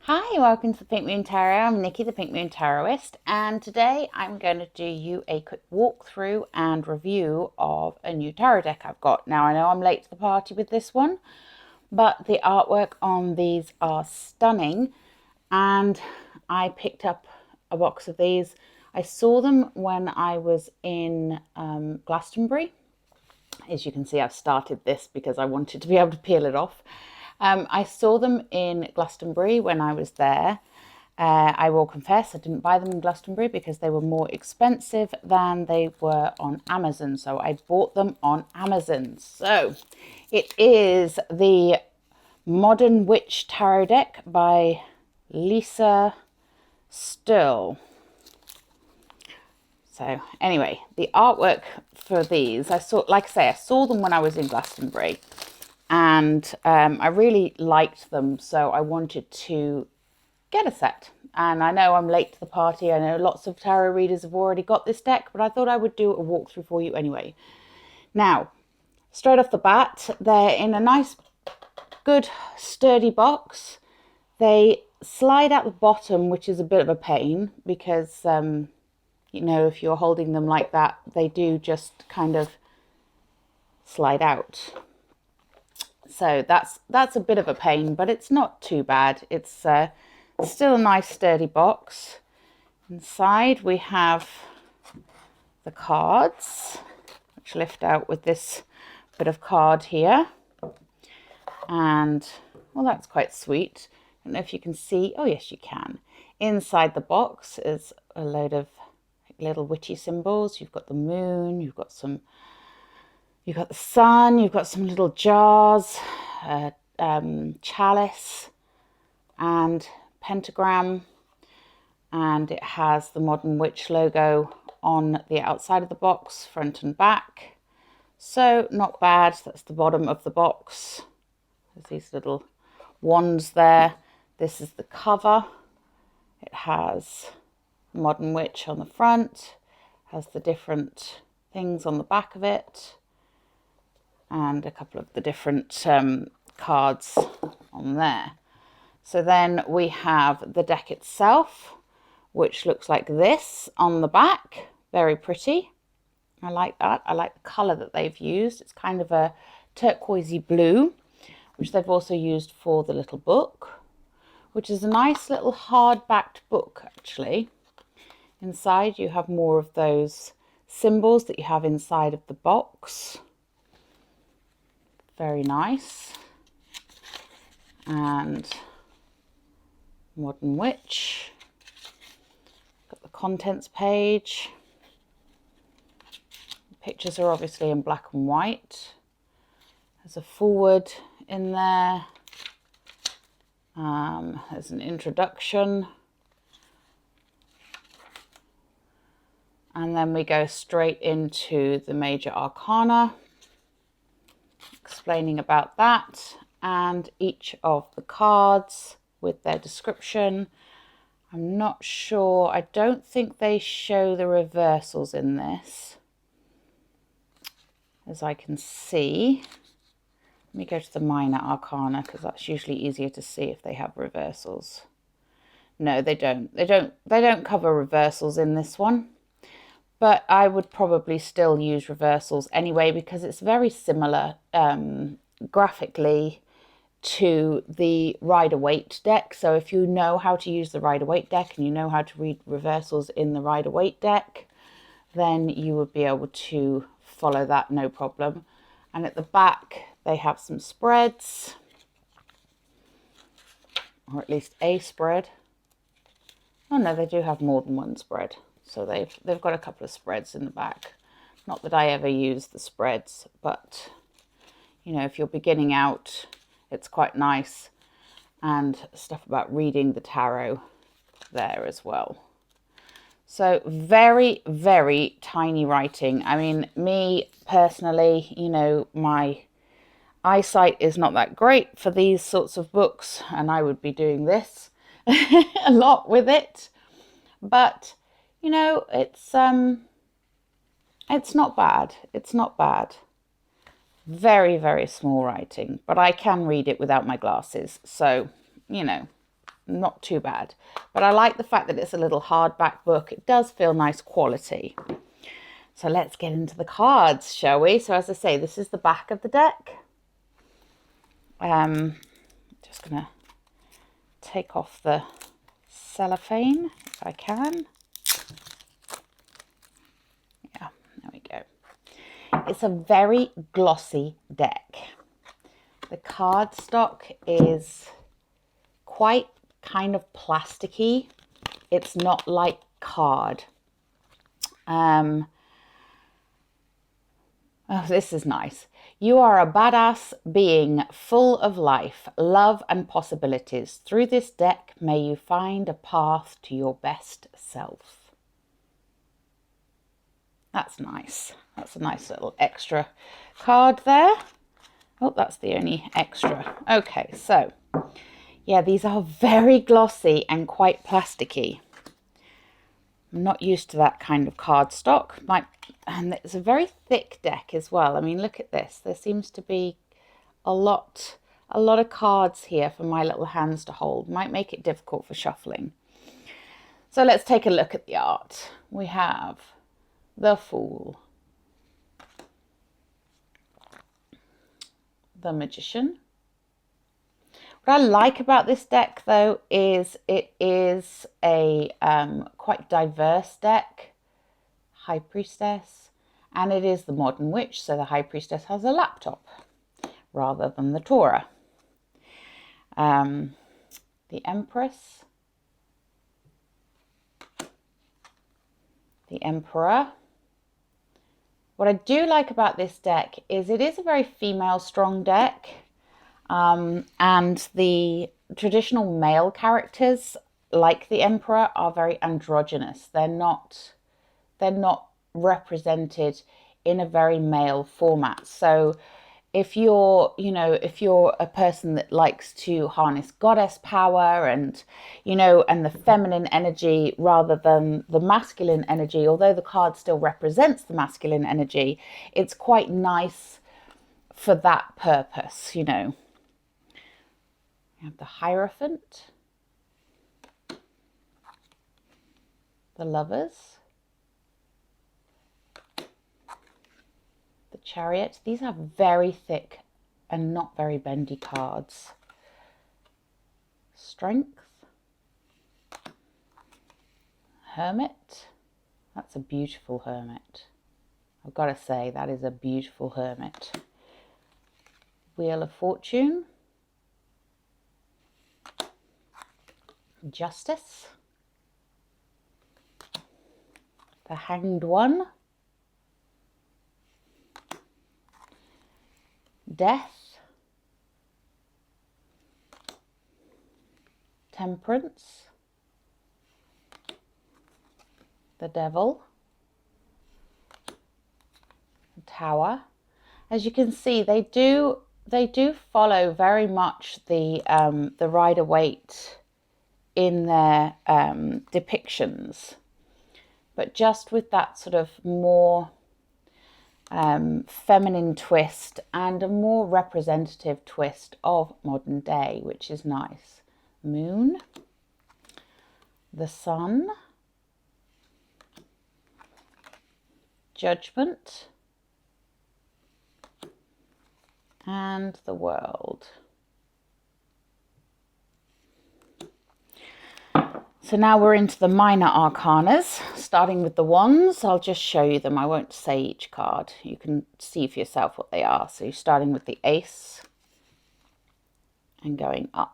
Hi, welcome to the Pink Moon Tarot. I'm Nikki, the Pink Moon Tarotist, and today I'm going to do you a quick walkthrough and review of a new tarot deck I've got. Now, I know I'm late to the party with this one, but the artwork on these are stunning, and I picked up a box of these. I saw them when I was in Glastonbury. As you can see, I've started this because I wanted to be able to peel it off. I saw them in Glastonbury when I was there. I will confess I didn't buy them in Glastonbury because they were more expensive than they were on Amazon. So I bought them on Amazon. So it is the Modern Witch Tarot deck by Lisa Sterle. So anyway, the artwork for these, I saw them when I was in Glastonbury. And I really liked them, so I wanted to get a set. And I know I'm late to the party. I know lots of tarot readers have already got this deck, but I thought I would do a walkthrough for you anyway. Now, straight off the bat, they're in a nice, good, sturdy box. They slide out the bottom, which is a bit of a pain because, you know, if you're holding them like that, they do just kind of slide out. So that's a bit of a pain, but it's not too bad. It's still a nice sturdy box. Inside we have the cards, which lift out with this bit of card here. And, well, that's quite sweet. I don't know if you can see. Oh, yes, you can. Inside the box is a load of little witchy symbols. You've got the moon, you've got the sun, you've got some little jars, chalice and pentagram, and it has the Modern Witch logo on the outside of the box, front and back. So not bad. That's the bottom of the box. There's these little wands there. This is the cover. It has Modern Witch on the front, has the different things on the back of it, and a couple of the different cards on there. So then we have the deck itself, which looks like this on the back. Very pretty. I like that. I like the colour that they've used. It's kind of a turquoisey blue, which they've also used for the little book, which is a nice little hard-backed book, actually. Inside you have more of those symbols that you have inside of the box. Very nice. And Modern Witch. Got the contents page. The pictures are obviously in black and white. There's a foreword in there. There's an introduction. And then we go straight into the major arcana, explaining about that and each of the cards with their description. I'm not sure. I don't think they show the reversals in this, as I can see. Let me go to the minor arcana because that's usually easier to see if they have reversals. No, they don't. They don't cover reversals in this one. But I would probably still use reversals anyway because it's very similar graphically to the Rider-Waite deck. So if you know how to use the Rider-Waite deck and you know how to read reversals in the Rider-Waite deck, then you would be able to follow that no problem. And at the back, they have some spreads, or at least a spread. Oh no, they do have more than one spread. So they've got a couple of spreads in the back. Not that I ever use the spreads, but, you know, if you're beginning out, it's quite nice. And stuff about reading the tarot there as well. So very, very tiny writing. I mean, me personally, you know, my eyesight is not that great for these sorts of books, and I would be doing this a lot with it. But you know, it's not bad. It's not bad. Very, very small writing, but I can read it without my glasses. So, you know, not too bad. But I like the fact that it's a little hardback book. It does feel nice quality. So let's get into the cards, shall we? So as I say, this is the back of the deck. Just going to take off the cellophane if I can. Yeah, there we go. It's a very glossy deck. The cardstock is quite kind of plasticky. It's not like card. Oh, this is nice. You are a badass being full of life, love and possibilities. Through this deck, may you find a path to your best self. That's nice. That's a nice little extra card there. Oh, that's the only extra. Okay, so yeah, these are very glossy and quite plasticky. I'm not used to that kind of cardstock. And it's a very thick deck as well. I mean, look at this. There seems to be a lot of cards here for my little hands to hold. Might make it difficult for shuffling. So let's take a look at the art. We have the Fool, the Magician. What I like about this deck, though, is it is a quite diverse deck. High Priestess, and it is the Modern Witch, so the High Priestess has a laptop rather than the Torah. The Empress, the Emperor. What I do like about this deck is it is a very female strong deck, and the traditional male characters, like the Emperor, are very androgynous. They're not represented in a very male format. So if you're a person that likes to harness goddess power and, and the feminine energy rather than the masculine energy, although the card still represents the masculine energy, it's quite nice for that purpose, You have the Hierophant, the Lovers, the Chariot. These are very thick and not very bendy cards. Strength, Hermit. That's a beautiful Hermit. I've got to say, that is a beautiful Hermit. Wheel of Fortune, Justice, the Hanged One, Death, Temperance, the Devil, the Tower. As you can see, they do follow very much the Rider-Waite in their depictions, but just with that sort of more feminine twist and a more representative twist of modern day, which is nice. Moon, the Sun, Judgment, and the World. So now we're into the minor arcanas, starting with the wands. I'll just show you them. I won't say each card. You can see for yourself what they are. So you're starting with the Ace and going up.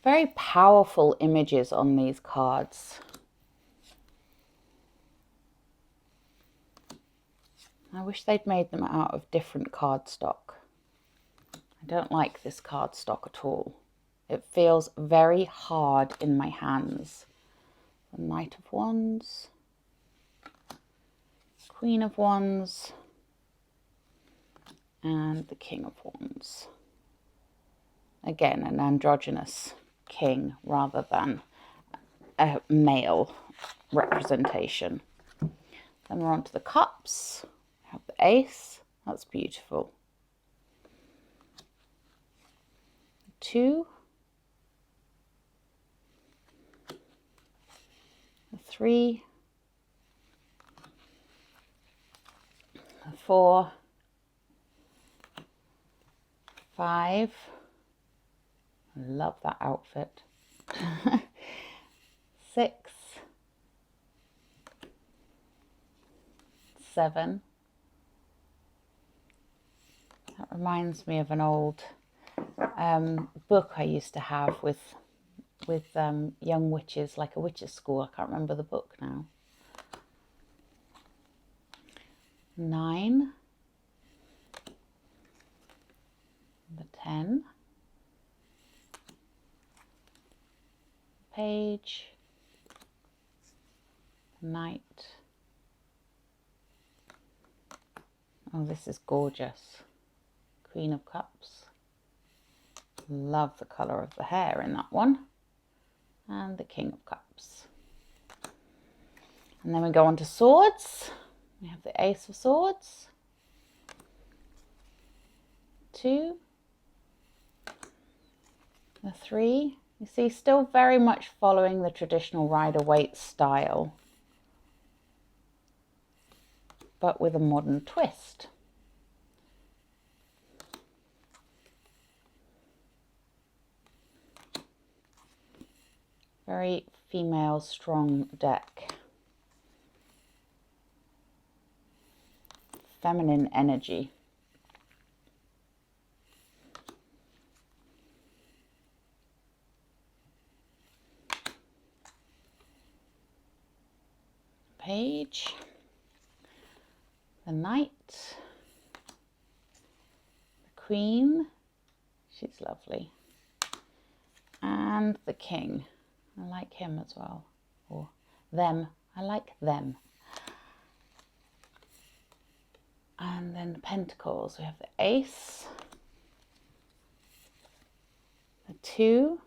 Very powerful images on these cards. I wish they'd made them out of different cardstock. I don't like this cardstock at all. It feels very hard in my hands. The Knight of Wands, Queen of Wands, and the King of Wands. Again, an androgynous king rather than a male representation. Then we're on to the cups. We have the ace. That's beautiful. 2, the 3, the 4, 5. I love that outfit. 6, 7. That reminds me of an old book I used to have with young witches, like a witches' school. I can't remember the book now. 9, the 10, page, knight. Oh, this is gorgeous. Queen of Cups. Love the colour of the hair in that one. And the King of Cups. And then we go on to swords. We have the Ace of Swords. 2. The 3. You see, still very much following the traditional Rider-Waite style, but with a modern twist. Very female, strong deck. Feminine energy. Page. The Knight. The Queen. She's lovely. And the King. I like him as well. Or them. I like them. And then the Pentacles. We have the Ace. The 2.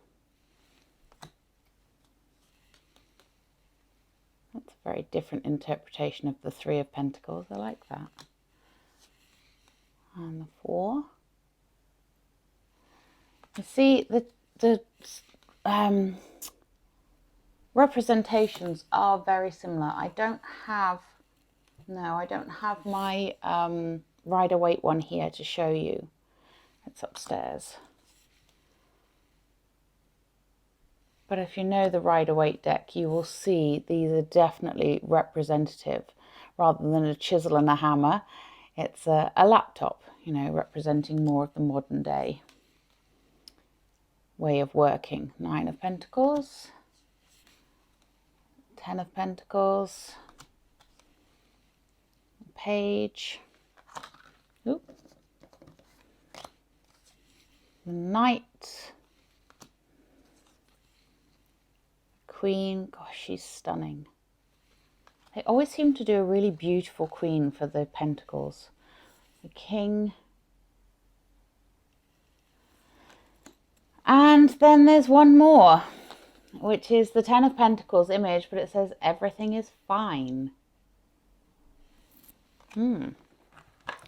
That's a very different interpretation of the 3 of Pentacles. I like that. And the 4. You see, the representations are very similar. I don't have my Rider-Waite one here to show you. It's upstairs. But if you know the Rider-Waite deck, you will see these are definitely representative. Rather than a chisel and a hammer, it's a laptop, you know, representing more of the modern day way of working. 9 of Pentacles, 10 of Pentacles, Page, oop, the Knight, Queen. Gosh, she's stunning. They always seem to do a really beautiful Queen for the Pentacles. The King. And then there's one more, which is the 10 of Pentacles image, but it says everything is fine. I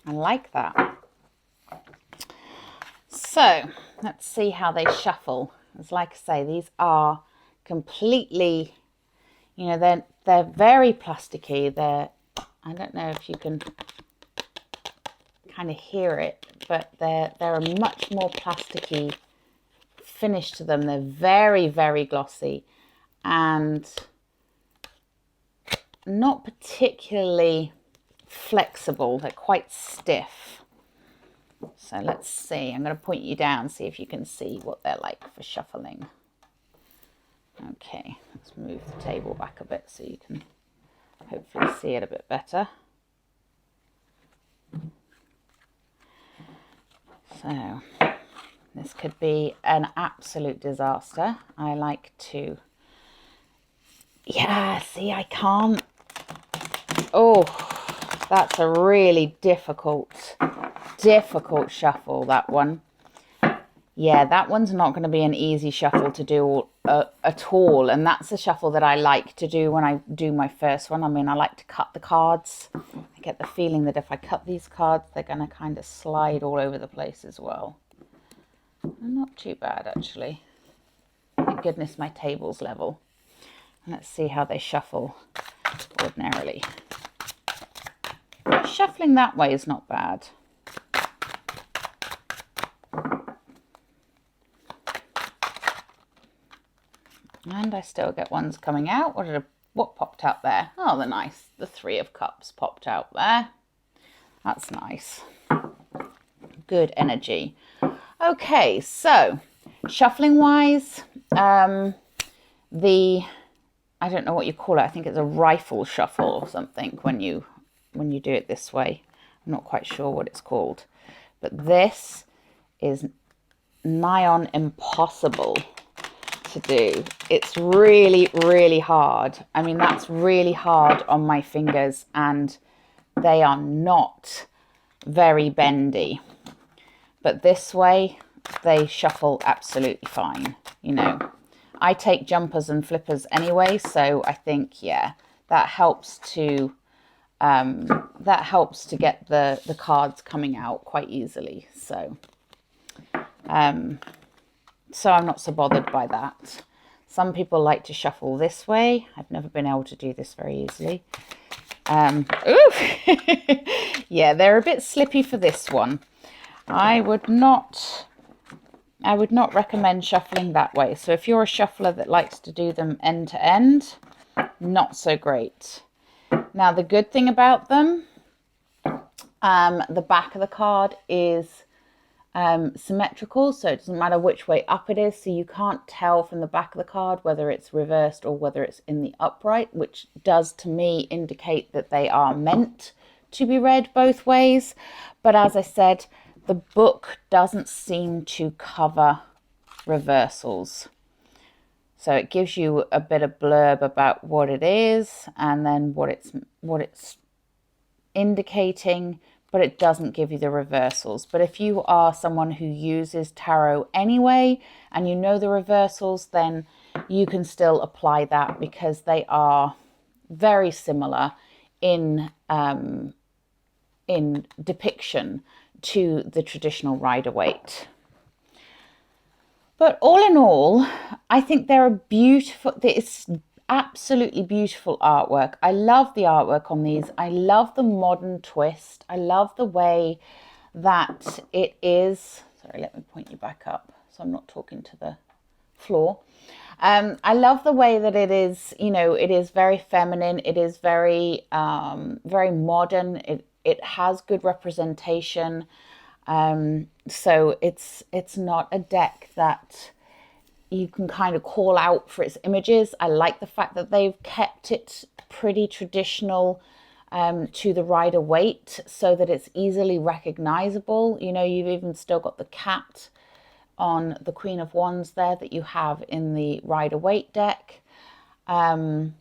like that. So let's see how they shuffle. As like I say, these are completely, you know, they're very plasticky. I don't know if you can kind of hear it, but they're a much more plasticky finish to them. They're very, very glossy and not particularly flexible. They're quite stiff. So let's see. I'm going to point you down, see if you can see what they're like for shuffling. Okay, let's move the table back a bit so you can hopefully see it a bit better. So this could be an absolute disaster. I like to, yeah, see, I can't. Oh, That's a really difficult shuffle, that one. Yeah, that one's not going to be an easy shuffle to do at all. And that's the shuffle that I like to do when I do my first one. I mean, I like to cut the cards. I get the feeling that if I cut these cards, they're going to kind of slide all over the place as well. Not too bad, actually. Thank goodness my table's level. Let's see how they shuffle ordinarily. Shuffling that way is not bad. And I still get ones coming out. What popped out there? Oh, they're nice. The 3 of Cups popped out there. That's nice. Good energy. Okay, so shuffling wise, I don't know what you call it. I think it's a rifle shuffle or something when you do it this way. I'm not quite sure what it's called. But this is nigh on impossible to do. It's really, really hard. I mean, that's really hard on my fingers, and they are not very bendy. But this way, they shuffle absolutely fine. You know, I take jumpers and flippers anyway, so I think, yeah, that helps to get the cards coming out quite easily. So I'm not so bothered by that. Some people like to shuffle this way. I've never been able to do this very easily. Yeah, they're a bit slippy for this one. I would not recommend shuffling that way. So if you're a shuffler that likes to do them end to end, not so great. Now, the good thing about them, the back of the card is symmetrical, so it doesn't matter which way up it is, so you can't tell from the back of the card whether it's reversed or whether it's in the upright, which does to me indicate that they are meant to be read both ways. But as I said, the book doesn't seem to cover reversals, so it gives you a bit of blurb about what it is and then what it's indicating, but it doesn't give you the reversals. But if you are someone who uses tarot anyway and you know the reversals, then you can still apply that, because they are very similar in depiction to the traditional Rider-Waite. But all in all, I think they're a beautiful, it's absolutely beautiful artwork. I love the artwork on these. I love the modern twist. I love the way that it is. Sorry, let me point you back up so I'm not talking to the floor. I love the way that it is, you know, it is very feminine. It is very, very modern. It has good representation. So it's not a deck that you can kind of call out for its images. I like the fact that they've kept it pretty traditional to the Rider-Waite, so that it's easily recognizable. You know, you've even still got the cat on the Queen of Wands there that you have in the Rider-Waite deck. You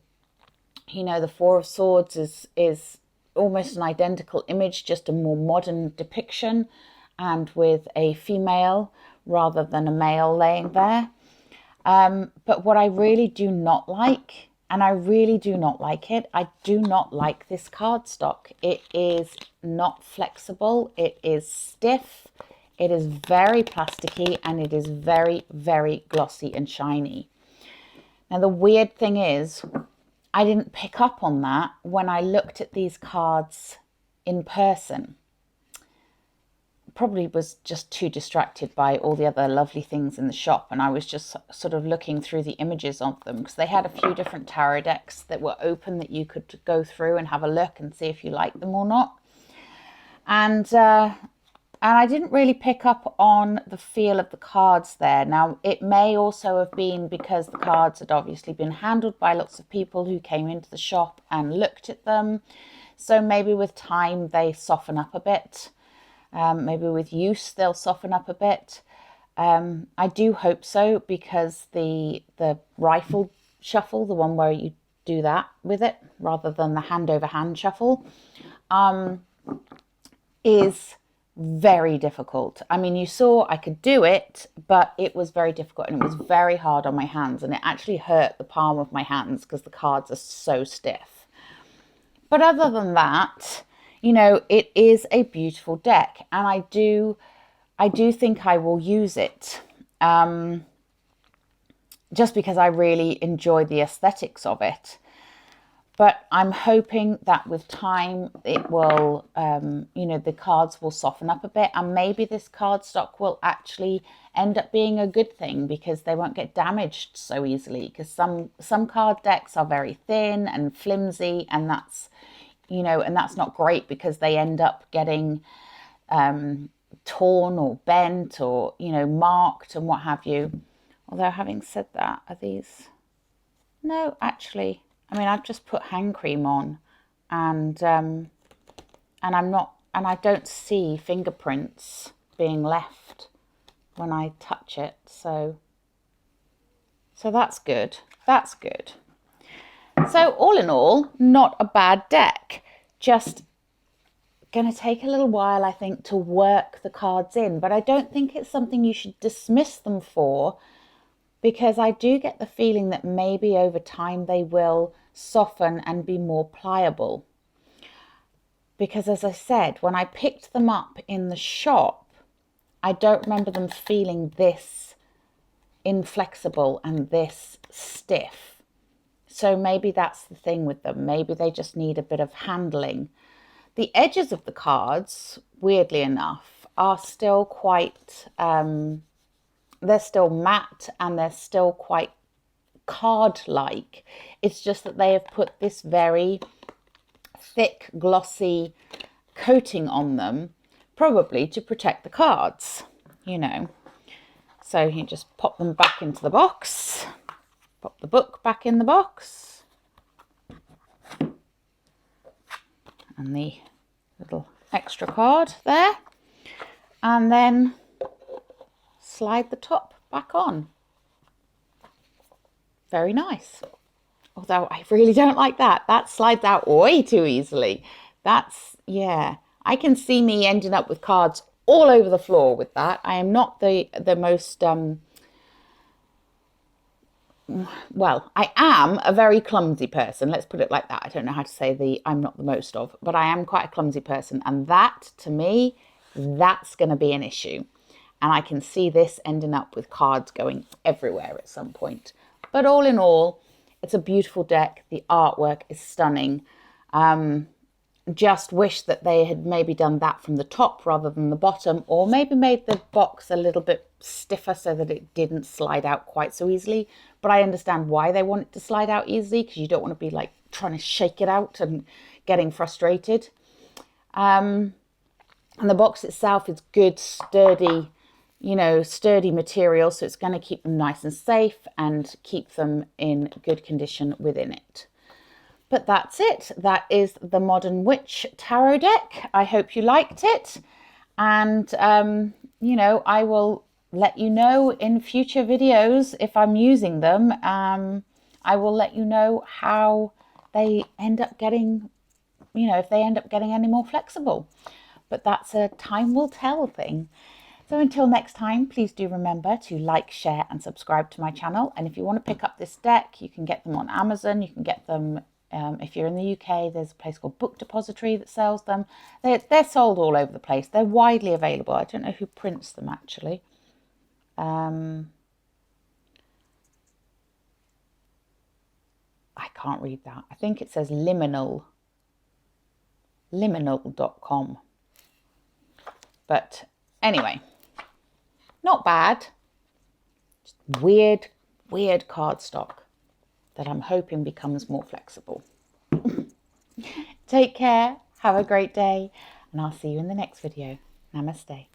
know, the Four of Swords is almost an identical image, just a more modern depiction, and with a female rather than a male laying there. But what I really do not like, and I really do not like it, I do not like this cardstock. It is not flexible, it is stiff, it is very plasticky, and it is very, very glossy and shiny. Now, the weird thing is, I didn't pick up on that when I looked at these cards in person. Probably was just too distracted by all the other lovely things in the shop, and I was just sort of looking through the images of them, because they had a few different tarot decks that were open that you could go through and have a look and see if you like them or not. And I didn't really pick up on the feel of the cards there. Now, it may also have been because the cards had obviously been handled by lots of people who came into the shop and looked at them. So maybe with time they soften up a bit. Maybe with use they'll soften up a bit. I do hope so, because the rifle shuffle, the one where you do that with it rather than the hand over hand shuffle, is very difficult. I mean, you saw I could do it, but it was very difficult and it was very hard on my hands, and it actually hurt the palm of my hands because the cards are so stiff. But other than that, you know, it is a beautiful deck, and I do think I will use it, just because I really enjoy the aesthetics of it. But I'm hoping that with time it will, you know, the cards will soften up a bit, and maybe this cardstock will actually end up being a good thing because they won't get damaged so easily, because some card decks are very thin and flimsy, and that's, you know, and that's not great because they end up getting torn or bent or, you know, marked and what have you. Although having said that, are these... No, actually... I mean, I've just put hand cream on, and I'm not, and I don't see fingerprints being left when I touch it. So that's good. That's good. So all in all, not a bad deck. Just going to take a little while, I think, to work the cards in, but I don't think it's something you should dismiss them for, because I do get the feeling that maybe over time they will soften and be more pliable. Because as I said, when I picked them up in the shop, I don't remember them feeling this inflexible and this stiff. So maybe that's the thing with them. Maybe they just need a bit of handling. The edges of the cards, weirdly enough, are still quite... they're still matte and they're still quite card-like. It's just that they have put this very thick, glossy coating on them, probably to protect the cards, you know. So you just pop them back into the box, pop the book back in the box, and the little extra card there, and then slide the top back on. Very nice. Although I really don't like that. That slides out way too easily. That's, yeah. I can see me ending up with cards all over the floor with that. I am not the most, well, I am a very clumsy person. Let's put it like that. I don't know how to say I'm not the most of, but I am quite a clumsy person. And that, to me, that's going to be an issue. And I can see this ending up with cards going everywhere at some point. But all in all, it's a beautiful deck. The artwork is stunning. Just wish that they had maybe done that from the top rather than the bottom, or maybe made the box a little bit stiffer so that it didn't slide out quite so easily. But I understand why they want it to slide out easily, because you don't want to be like trying to shake it out and getting frustrated. And the box itself is good, sturdy, you know, sturdy material, so it's going to keep them nice and safe and keep them in good condition within it. But that's it. That is the Modern Witch Tarot deck. I hope you liked it. And, you know, I will let you know in future videos if I'm using them. I will let you know how they end up getting, you know, if they end up getting any more flexible. But that's a time will tell thing. So until next time, please do remember to like, share and subscribe to my channel. And if you want to pick up this deck, you can get them on Amazon. You can get them, if you're in the UK, there's a place called Book Depository that sells them. They're sold all over the place. They're widely available. I don't know who prints them actually. I can't read that. I think it says liminal.com. But anyway, not bad. Just weird cardstock that I'm hoping becomes more flexible. Take care, have a great day, and I'll see you in the next video. Namaste.